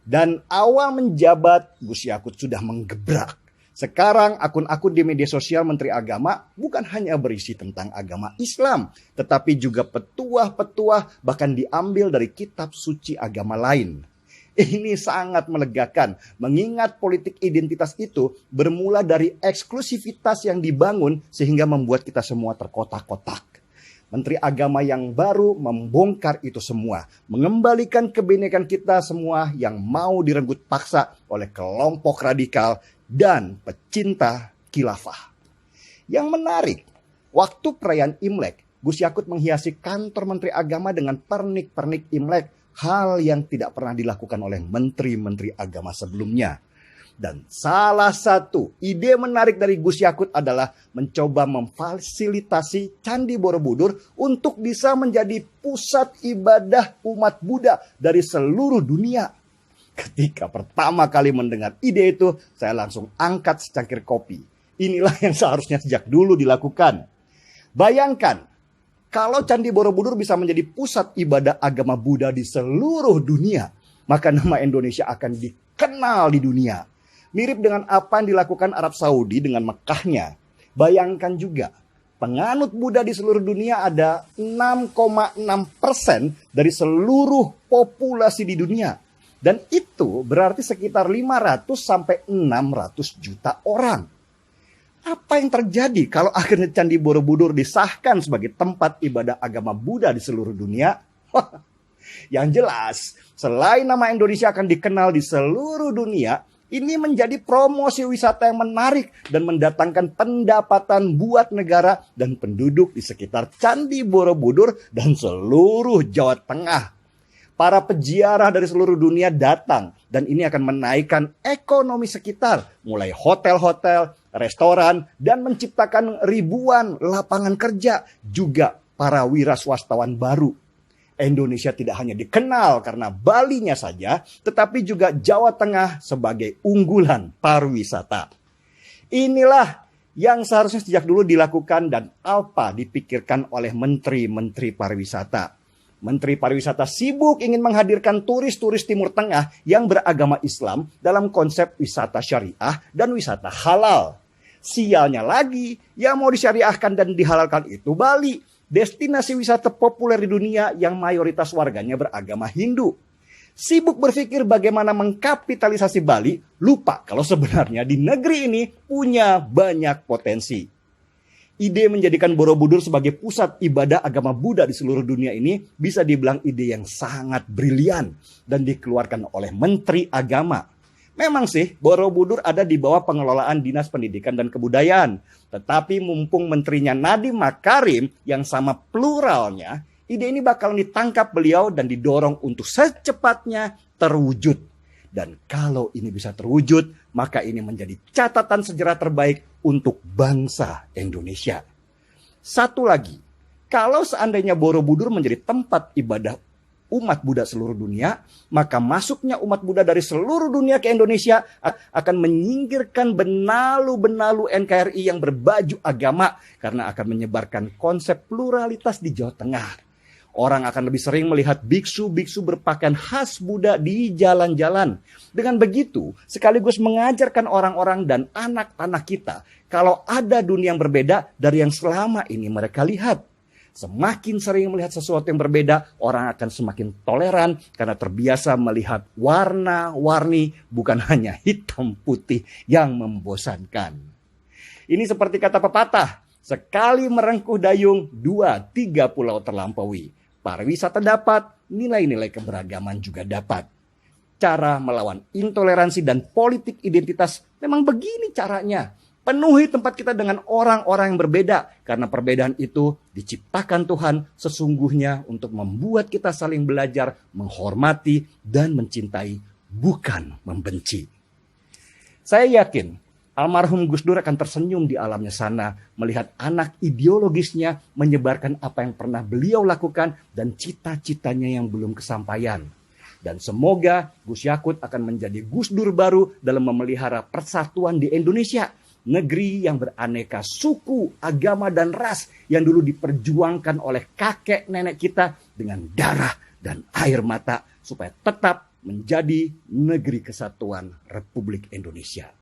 Dan awal menjabat, Gus Yakut sudah menggebrak. Sekarang akun-akun di media sosial Menteri Agama bukan hanya berisi tentang agama Islam, tetapi juga petuah-petuah bahkan diambil dari kitab suci agama lain. Ini sangat melegakan, mengingat politik identitas itu bermula dari eksklusivitas yang dibangun sehingga membuat kita semua terkotak-kotak. Menteri Agama yang baru membongkar itu semua, mengembalikan kebinekaan kita semua yang mau direnggut paksa oleh kelompok radikal dan pecinta khilafah. Yang menarik, waktu perayaan Imlek, Gus Yakut menghiasi kantor Menteri Agama dengan pernik-pernik Imlek, hal yang tidak pernah dilakukan oleh menteri-menteri agama sebelumnya. Dan salah satu ide menarik dari Gus Yakut adalah mencoba memfasilitasi Candi Borobudur untuk bisa menjadi pusat ibadah umat Buddha dari seluruh dunia. Ketika pertama kali mendengar ide itu, saya langsung angkat secangkir kopi. Inilah yang seharusnya sejak dulu dilakukan. Bayangkan, kalau Candi Borobudur bisa menjadi pusat ibadah agama Buddha di seluruh dunia, maka nama Indonesia akan dikenal di dunia. Mirip dengan apa yang dilakukan Arab Saudi dengan Mekahnya. Bayangkan juga, penganut Buddha di seluruh dunia ada 6,6% dari seluruh populasi di dunia. Dan itu berarti sekitar 500 sampai 600 juta orang. Apa yang terjadi kalau akhirnya Candi Borobudur disahkan sebagai tempat ibadah agama Buddha di seluruh dunia? Yang jelas, selain nama Indonesia akan dikenal di seluruh dunia, ini menjadi promosi wisata yang menarik dan mendatangkan pendapatan buat negara dan penduduk di sekitar Candi Borobudur dan seluruh Jawa Tengah. Para peziarah dari seluruh dunia datang dan ini akan menaikkan ekonomi sekitar, mulai hotel-hotel, restoran, dan menciptakan ribuan lapangan kerja, juga para wira swastawan baru. Indonesia tidak hanya dikenal karena Balinya saja, tetapi juga Jawa Tengah sebagai unggulan pariwisata. Inilah yang seharusnya sejak dulu dilakukan dan apa dipikirkan oleh menteri-menteri pariwisata. Menteri pariwisata sibuk ingin menghadirkan turis-turis Timur Tengah yang beragama Islam dalam konsep wisata syariah dan wisata halal. Sialnya lagi, yang mau disyariahkan dan dihalalkan itu Bali. Destinasi wisata populer di dunia yang mayoritas warganya beragama Hindu. Sibuk berpikir bagaimana mengkapitalisasi Bali, lupa kalau sebenarnya di negeri ini punya banyak potensi. Ide menjadikan Borobudur sebagai pusat ibadah agama Buddha di seluruh dunia ini bisa dibilang ide yang sangat brilian dan dikeluarkan oleh Menteri Agama. Memang sih Borobudur ada di bawah pengelolaan Dinas Pendidikan dan Kebudayaan. Tetapi mumpung menterinya Nadiem Makarim yang sama pluralnya, ide ini bakal ditangkap beliau dan didorong untuk secepatnya terwujud. Dan kalau ini bisa terwujud, maka ini menjadi catatan sejarah terbaik untuk bangsa Indonesia. Satu lagi, kalau seandainya Borobudur menjadi tempat ibadah umat Buddha seluruh dunia, maka masuknya umat Buddha dari seluruh dunia ke Indonesia akan menyingkirkan benalu-benalu NKRI yang berbaju agama karena akan menyebarkan konsep pluralitas di Jawa Tengah. Orang akan lebih sering melihat biksu-biksu berpakaian khas Buddha di jalan-jalan. Dengan begitu, sekaligus mengajarkan orang-orang dan anak-anak kita kalau ada dunia yang berbeda dari yang selama ini mereka lihat. Semakin sering melihat sesuatu yang berbeda, orang akan semakin toleran karena terbiasa melihat warna-warni bukan hanya hitam putih yang membosankan. Ini seperti kata pepatah, sekali merengkuh dayung, 2-3 pulau terlampaui. Pariwisata dapat, nilai-nilai keberagaman juga dapat. Cara melawan intoleransi dan politik identitas memang begini caranya. Penuhi tempat kita dengan orang-orang yang berbeda. Karena perbedaan itu diciptakan Tuhan sesungguhnya untuk membuat kita saling belajar, menghormati, dan mencintai, bukan membenci. Saya yakin almarhum Gus Dur akan tersenyum di alamnya sana melihat anak ideologisnya menyebarkan apa yang pernah beliau lakukan dan cita-citanya yang belum kesampaian. Dan semoga Gus Yakut akan menjadi Gus Dur baru dalam memelihara persatuan di Indonesia. Negeri yang beraneka suku, agama, dan ras yang dulu diperjuangkan oleh kakek nenek kita dengan darah dan air mata supaya tetap menjadi negeri kesatuan Republik Indonesia.